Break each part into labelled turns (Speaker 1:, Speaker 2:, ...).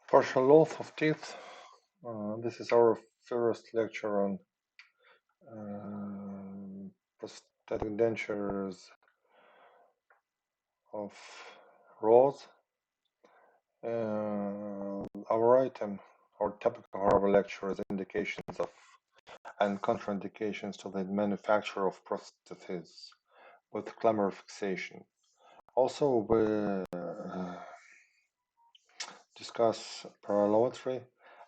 Speaker 1: Partial loss of teeth. This is our first lecture on prosthetic dentures of rows. Our topic of our lecture is indications of and contraindications to the manufacture of prostheses with clamor fixation. Also, we discuss parallelometry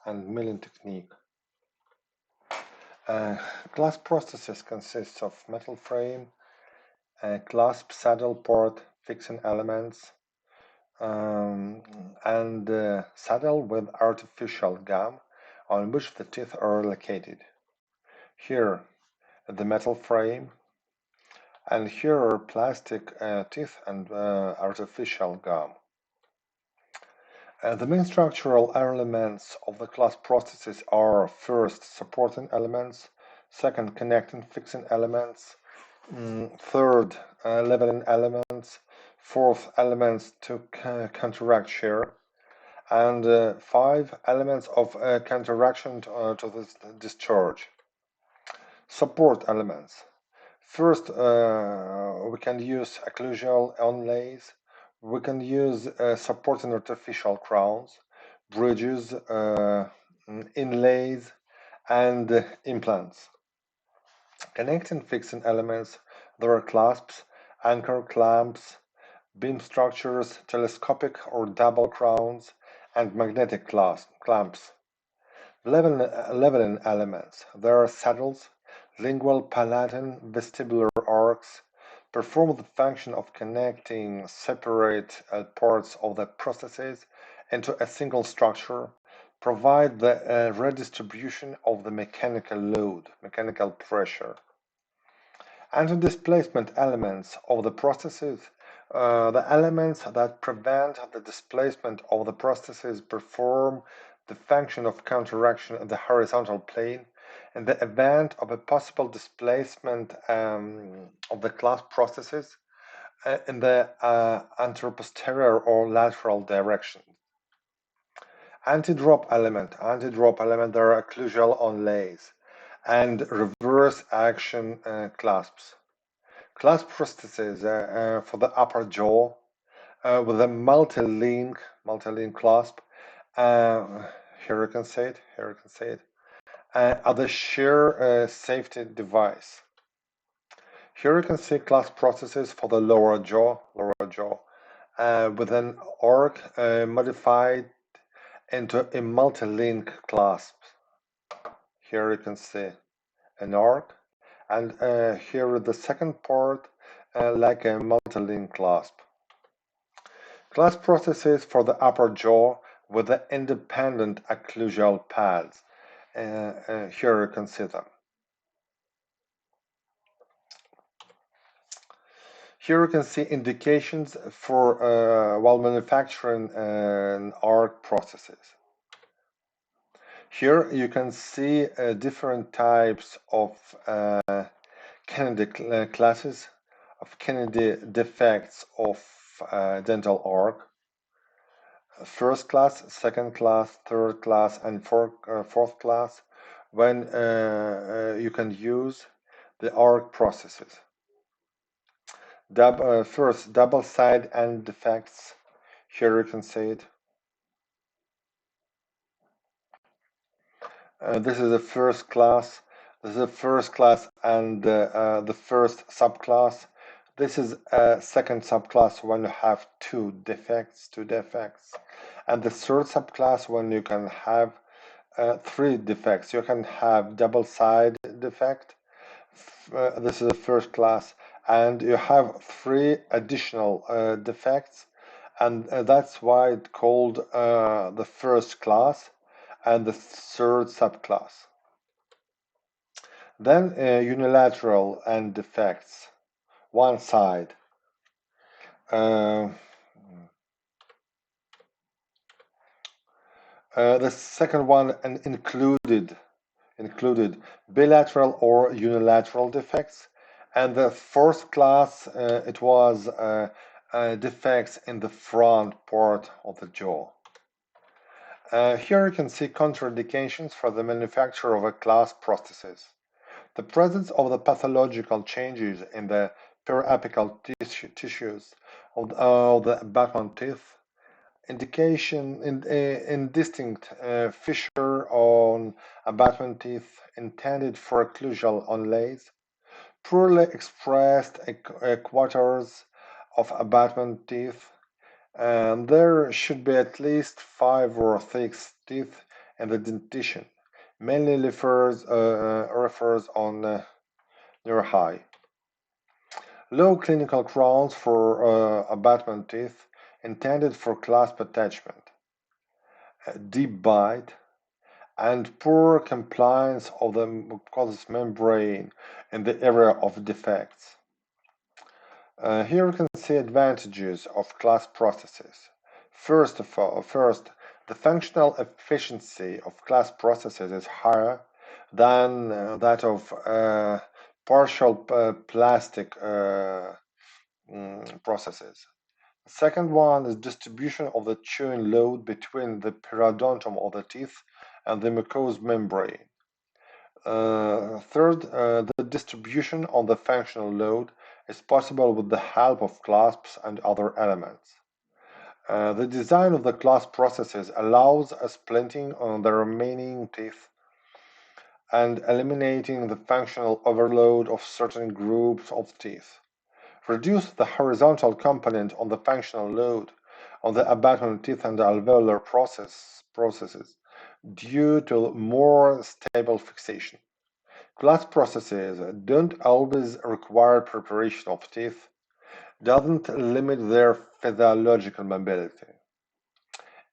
Speaker 1: and milling technique. Clasp prosthesis consists of metal frame, clasp saddle port fixing elements, and saddle with artificial gum on which the teeth are located. Here, the metal frame, and here are plastic teeth and artificial gum. The main structural elements of the clasp prosthesis are first, supporting elements, second, connecting fixing elements, third, leveling elements, fourth, elements to counteract shear, and five, elements of counteraction to this discharge. Support elements. First, we can use occlusal onlays. We can use supporting artificial crowns, bridges, inlays, and implants. Connecting fixing elements, there are clasps, anchor clamps, beam structures, telescopic or double crowns, and magnetic clamps. Leveling elements, there are saddles, lingual palatine, vestibular arcs, perform the function of connecting separate parts of the prosthesis into a single structure, provide the redistribution of the mechanical load, mechanical pressure. Anti-displacement elements of the prosthesis, the elements that prevent the displacement of the prosthesis perform the function of counteraction in the horizontal plane in the event of a possible displacement of the clasp prosthesis in the anteroposterior or lateral direction. Anti-drop element, there are occlusal onlays and reverse action clasps. Clasp prosthesis for the upper jaw with a multi-link clasp. Here you can see it. Are the shear safety device. Here you can see clasp prosthesis for the lower jaw, with an arc modified into a multi-link clasp. Here you can see an arc, and here the second part like a multi-link clasp. Clasp prosthesis for the upper jaw with the independent occlusal pads. Here you can see them. Here you can see indications for while manufacturing arc prosthesis. Here you can see different types of Kennedy classes, of Kennedy defects of dental arc. First class, second class, third class, and fourth class, when you can use the arc prosthesis. First, double side end defects. Here you can see it. This is the first class. This is the first class and the first subclass. This is a second subclass when you have two defects, and the third subclass when you can have three defects. You can have double side defect. This is the first class, and you have three additional defects, and that's why it's called the first class and the third subclass. Then unilateral end defects, one side. The second one included bilateral or unilateral defects, and the fourth class it was defects in the front part of the jaw. Here you can see contraindications for the manufacture of a class prosthesis. The presence of the pathological changes in the periapical tissues of the abutment teeth, indication in indistinct fissure on abutment teeth intended for occlusal onlays, poorly expressed quarters of abutment teeth, and there should be at least 5 or 6 teeth in the dentition, mainly refers on near high. Low clinical crowns for abutment teeth intended for clasp attachment, deep bite, and poor compliance of the mucous membrane in the area of defects. Here you can see advantages of clasp prostheses. First, the functional efficiency of clasp prostheses is higher than that of partial plastic processes. The second one is distribution of the chewing load between the periodontum of the teeth and the mucous membrane. Third, the distribution of the functional load is possible with the help of clasps and other elements. The design of the clasp processes allows a splinting on the remaining teeth and eliminating the functional overload of certain groups of teeth. Reduce the horizontal component on the functional load on the abutment teeth and the alveolar processes due to more stable fixation. Clasp processes don't always require preparation of teeth, doesn't limit their physiological mobility.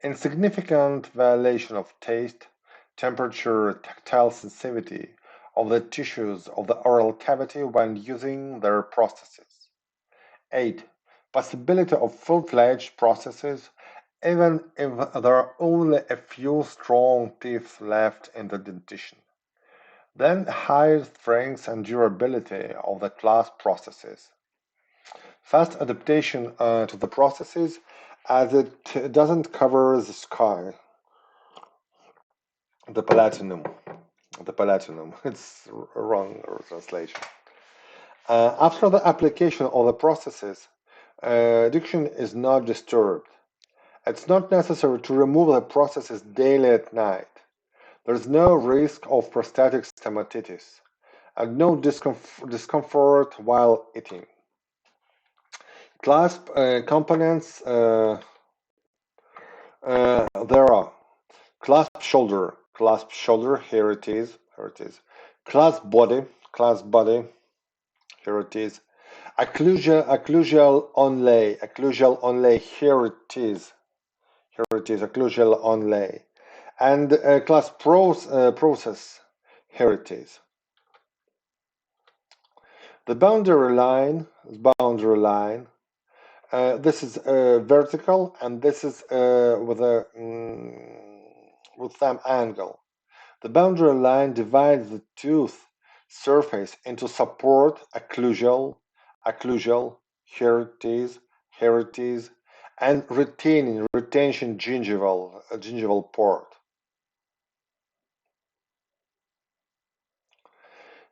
Speaker 1: Insignificant violation of taste, temperature, tactile sensitivity of the tissues of the oral cavity when using their prostheses. 8. Possibility of full-fledged prostheses even if there are only a few strong teeth left in the dentition. Then high strength and durability of the clasp processes. Fast adaptation to the processes as it doesn't cover the sky, the palatinum, it's a wrong translation. After the application of the processes, diction is not disturbed. It's not necessary to remove the processes daily at night. There is no risk of prostatic stomatitis and no discomfort while eating. Clasp components there are clasp shoulder, here it is, clasp body, here it is, occlusal onlay, here it is, occlusal onlay, and clasp process, here it is. The boundary line, this is vertical, and this is with some angle. The boundary line divides the tooth surface into support, occlusal, here it is, and retention gingival port.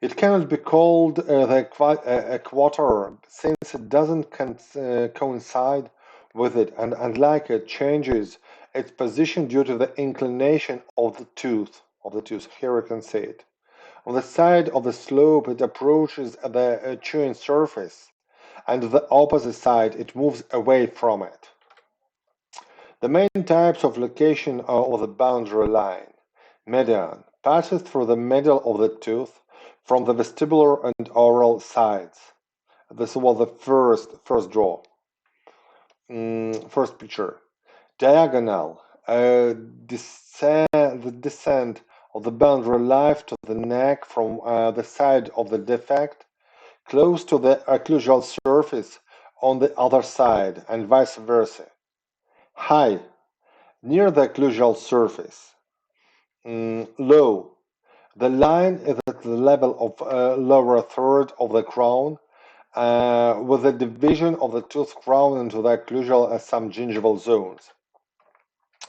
Speaker 1: It cannot be called a quarter since it doesn't coincide with it, and unlike it changes its position due to the inclination of the tooth. Here you can see it. On the side of the slope, it approaches the chewing surface, and the opposite side, it moves away from it. The main types of location of the boundary line. Median passes through the middle of the tooth from the vestibular and oral sides. This was the first draw. First picture. Diagonal. The descent of the boundary line to the neck from the side of the defect, close to the occlusal surface on the other side, and vice versa. High, near the occlusal surface. Low, the line is at the level of lower third of the crown, with the division of the tooth crown into the occlusal and some gingival zones.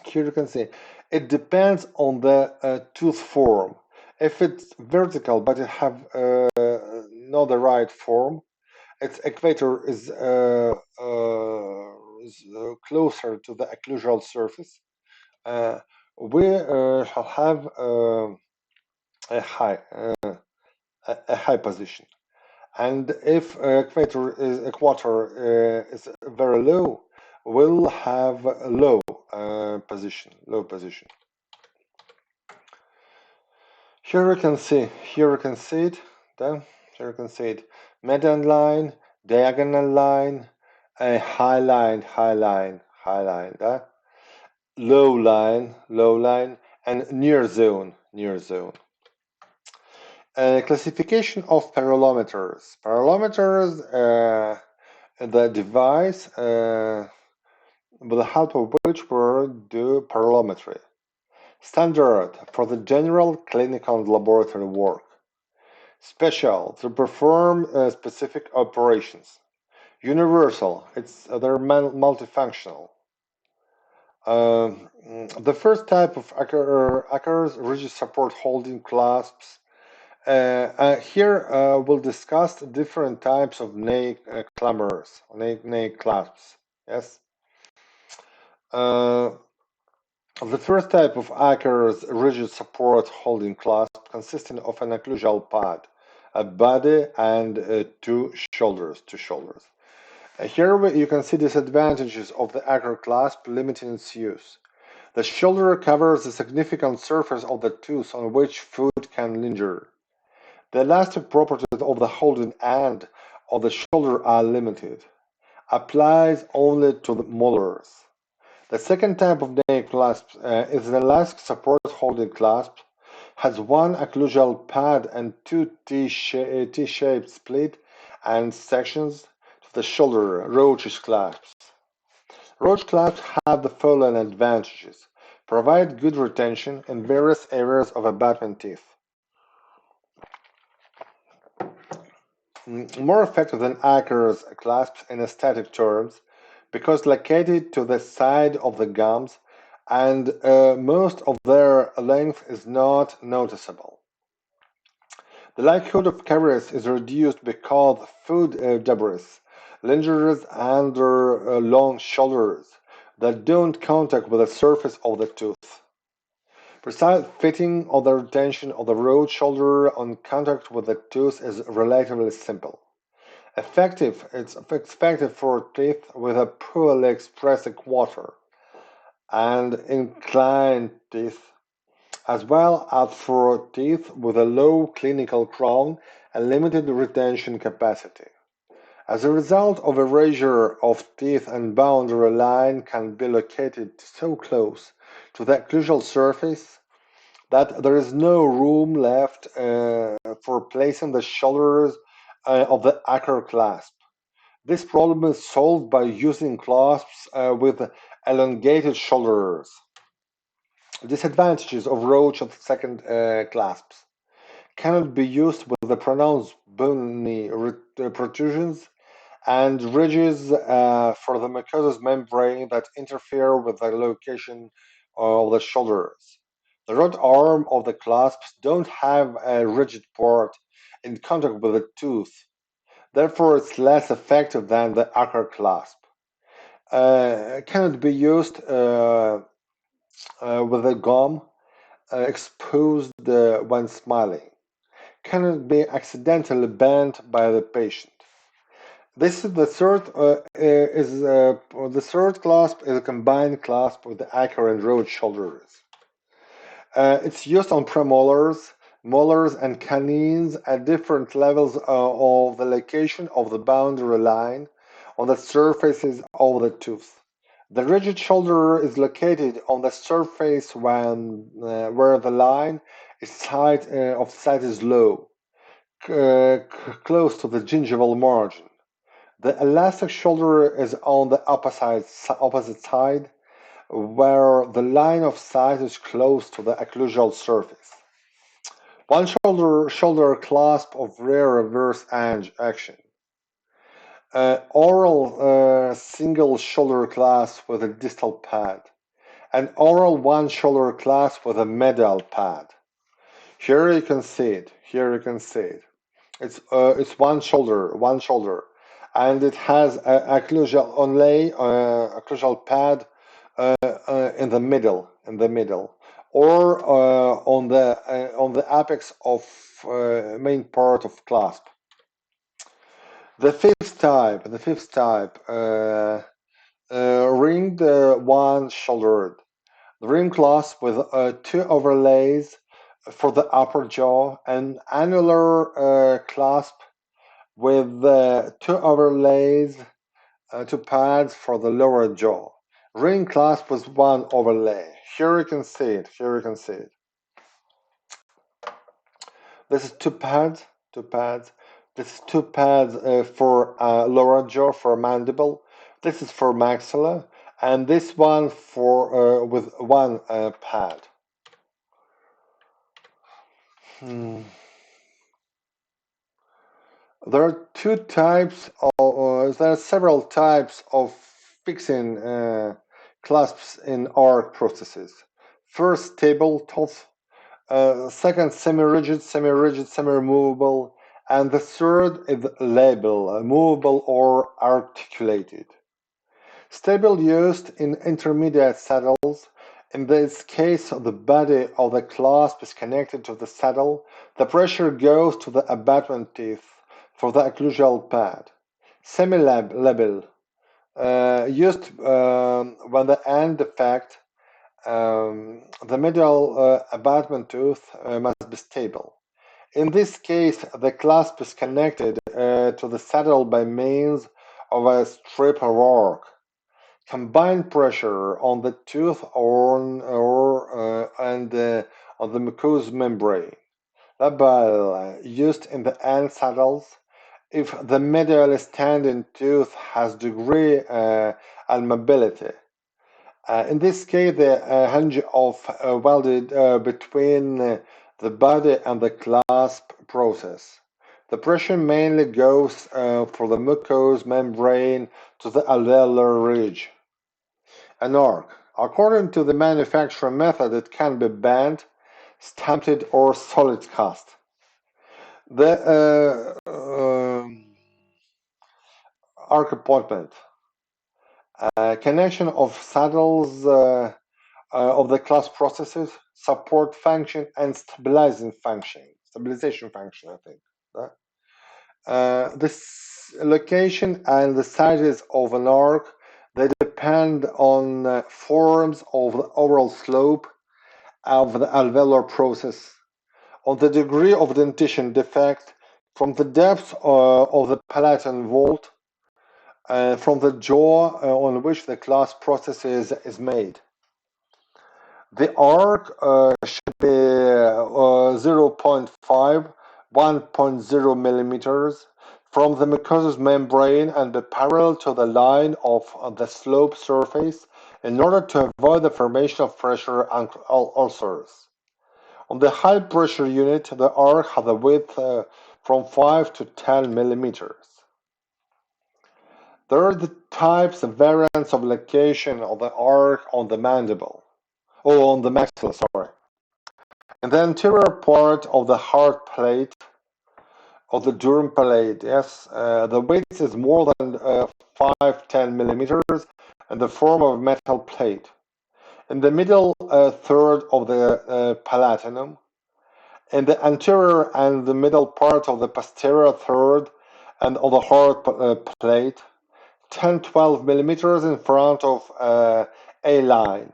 Speaker 1: Here you can see It depends on the tooth form. If it's vertical but it have not the right form, its equator is closer to the occlusal surface. Uh, we shall have a high a high position. And if equator is very low, we'll have a low position. Low position. Here you can see it. Then here you can see it. Median line, diagonal line, a high line, high line, high line. Low line, and near zone, near zone. Classification of parallelometers. Parallelometers, the device with the help of which we do parallelometry. Standard for the general clinical and laboratory work. Special to perform specific operations. Universal, they're multifunctional. The first type of occurs rigid support holding clasps. Here we'll discuss different types of knee clambers, knee clasps. Yes. Uh, the first type of occurs rigid support holding clasp consisting of an occlusal pad, a body, and two shoulders. Here you can see disadvantages of the agar clasp limiting its use. The shoulder covers a significant surface of the tooth on which food can linger. The elastic properties of the holding end of the shoulder are limited. Applies only to the molars. The second type of knee clasp is an elastic support holding clasp. Has one occlusal pad and two T-shaped split and sections to the shoulder roach clasps. Roach clasps have the following advantages: provide good retention in various areas of abutment teeth. More effective than Acker's clasps in aesthetic terms because located to the side of the gums and most of their length is not noticeable. The likelihood of caries is reduced because food debris lingers under long shoulders that don't contact with the surface of the tooth. Precise fitting of the retention of the root shoulder on contact with the tooth is relatively simple. It's effective for teeth with a poorly expressed equator and inclined teeth, as well as for teeth with a low clinical crown and limited retention capacity. As a result of erasure of teeth and boundary line can be located so close to the occlusal surface that there is no room left for placing the shoulders of the acre clasp. This problem is solved by using clasps with elongated shoulders. Disadvantages of roach of second clasps cannot be used with the pronounced bony protrusions and ridges for the mucosous membrane that interfere with the location of the shoulders. The rod arm of the clasps don't have a rigid part in contact with the tooth, therefore it's less effective than the acre clasp. Cannot be used with a gum exposed when smiling. Cannot be accidentally bent by the patient. This is the third clasp is a combined clasp with the acre and root shoulders. It's used on premolars, molars, and canines at different levels of the location of the boundary line on the surfaces of the tooth. The rigid shoulder is located on the surface where the line of sight is low, close to the gingival margin. The elastic shoulder is on the opposite side, where the line of sight is close to the occlusal surface. One shoulder clasp of rare reverse action. Oral single shoulder clasp with a distal pad. an oral one-shoulder clasp with a medial pad. Here you can see it. Here you can see it. It's one shoulder, and it has a occlusal onlay, occlusal pad in the middle, or on the apex of main part of clasp. The fifth type, ringed one-shouldered. The ring clasp with two overlays for the upper jaw and annular clasp with two overlays, two pads for the lower jaw. Ring clasp with one overlay. Here you can see it. Here you can see it. This is two pads. Two pads. This is two pads for lower jaw, for mandible. This is for maxilla, and this one for with one pad. There are two types of, there are several types of fixing clasps in arc processes. First, stable, tough. Second, semi-rigid, semi-removable. And the third is labile, movable or articulated. Stable used in intermediate saddles. In this case, the body of the clasp is connected to the saddle. The pressure goes to the abutment teeth for the occlusal pad. Semi-labile, used when the end defect, the middle abutment tooth must be stable. In this case, the clasp is connected to the saddle by means of a strip of arc. Combined pressure on the tooth and on the mucous membrane. Labile used in the end saddles if the medial standing tooth has degree and mobility. In this case, the hinge of welded between the body and the clasp process. The pressure mainly goes from the mucous membrane to the alveolar ridge. An arc. According to the manufacturing method, it can be bent, stamped, or solid cast. The arc appointment. Connection of saddles of the class processes, support function, and stabilization function, I think. This location and the sizes of an arc, they depend on forms of the overall slope of the alveolar process, on the degree of dentition defect, from the depth of the palatal vault, from the jaw on which the class process is made. The arc should be 0.5, 1.0 millimeters from the mucous membrane and be parallel to the line of the slope surface in order to avoid the formation of pressure ulcers. On the high pressure unit, the arc has a width from 5 to 10 millimeters. There are the types and variants of location of the arc on the mandible. On the maxilla, sorry. In the anterior part of the hard plate, of the durum plate, yes, the width is more than 5-10 millimeters in the form of a metal plate. In the middle third of the palatinum, in the anterior and the middle part of the posterior third and of the hard plate, 10-12 millimeters in front of A line.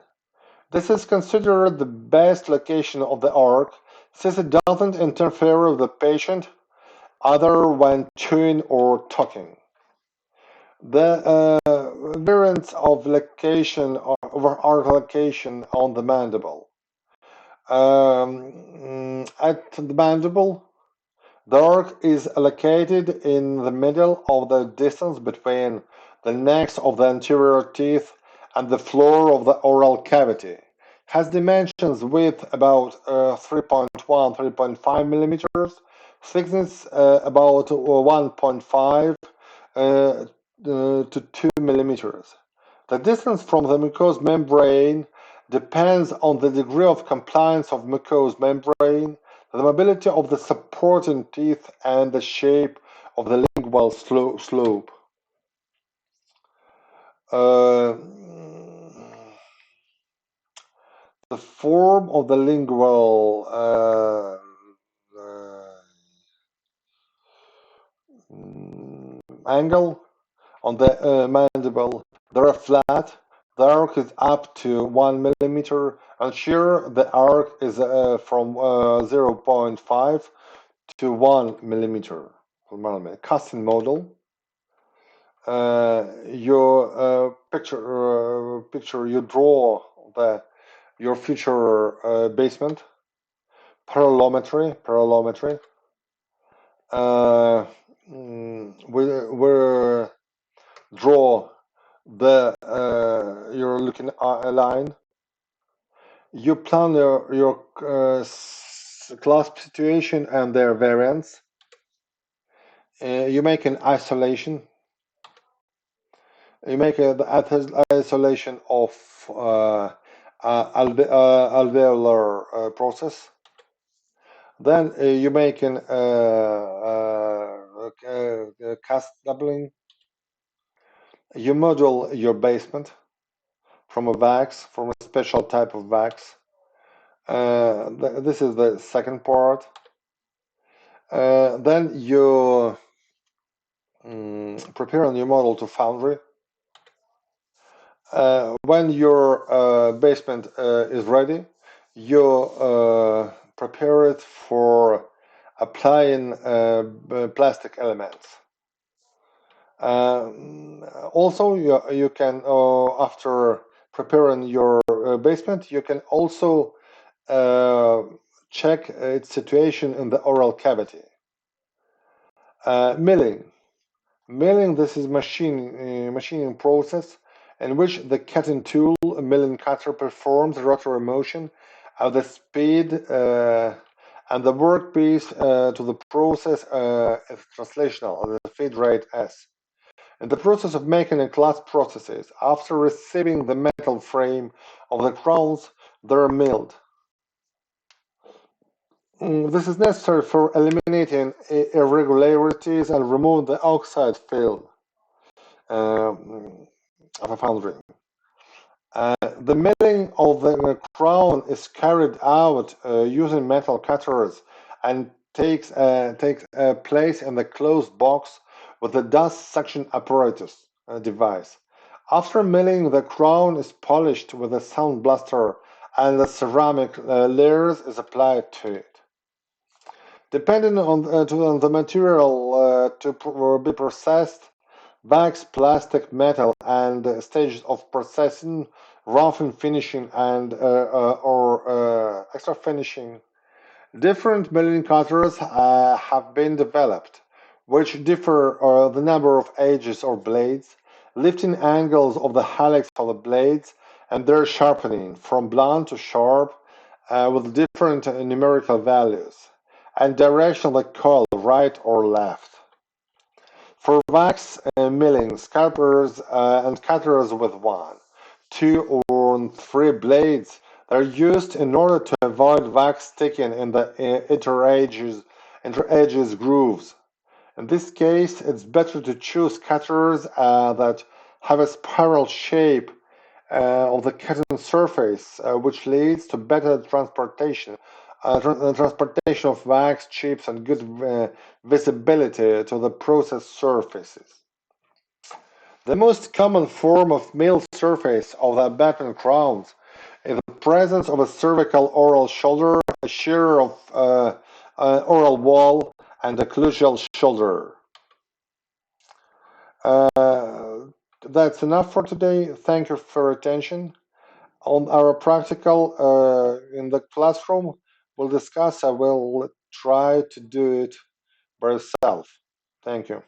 Speaker 1: This is considered the best location of the arc since it doesn't interfere with the patient either when chewing or talking. The variants of location of arc location on the mandible. At the mandible, the arc is located in the middle of the distance between the necks of the anterior teeth and the floor of the oral cavity. Has dimensions width about 3.1-3.5 millimeters, thickness about 1.5 to 2 millimeters. The distance from the mucous membrane depends on the degree of compliance of mucous membrane, the mobility of the supporting teeth, and the shape of the lingual slope. Uh, the form of the lingual angle on the mandible. They are flat. The arc is up to 1 millimeter, and shear the arc is from 0.5 to 1 millimeter. Casting model. You picture you draw the your future basement. Parallelometry. Uh, we draw the you're looking at a line. You plan your clasp situation and their variants. You make an isolation. You make an isolation of alveolar process. Then you make an cast doubling. You model your basement from a special type of wax. This is the second part. Then you prepare a new model to foundry. When your basement is ready, you prepare it for applying plastic elements. Also, you can, after preparing your basement, you can also check its situation in the oral cavity. Milling. Milling, this is machining process in which the cutting tool, a milling cutter, performs rotary motion at the speed and the workpiece to the process is translational, the feed rate S. In the process of making and clasp processes, after receiving the metal frame of the crowns, they are milled. This is necessary for eliminating irregularities and remove the oxide film of a foundry. The milling of the crown is carried out using metal cutters and takes place in the closed box with the dust suction apparatus device. After milling, the crown is polished with a sound blaster and the ceramic layers is applied to it. Depending on the material to be processed, wax, plastic, metal, and stages of processing, roughing, finishing, and or extra finishing. Different milling cutters have been developed, which differ the number of edges or blades, lifting angles of the helix of the blades, and their sharpening from blunt to sharp with different numerical values, and direction of the coil, right or left. For wax milling, scalpers and cutters with 1, 2, or 3 blades are used in order to avoid wax sticking in the inter-edges grooves. In this case, it's better to choose cutters that have a spiral shape of the cutting surface, which leads to better transportation of wax, chips, and good visibility to the process surfaces. The most common form of mill surface of the abutment crowns is the presence of a cervical oral shoulder, a shear of oral wall, and a occlusal shoulder. That's enough for today. Thank you for your attention. On our practical in the classroom, we'll discuss. I will try to do it by yourself. Thank you.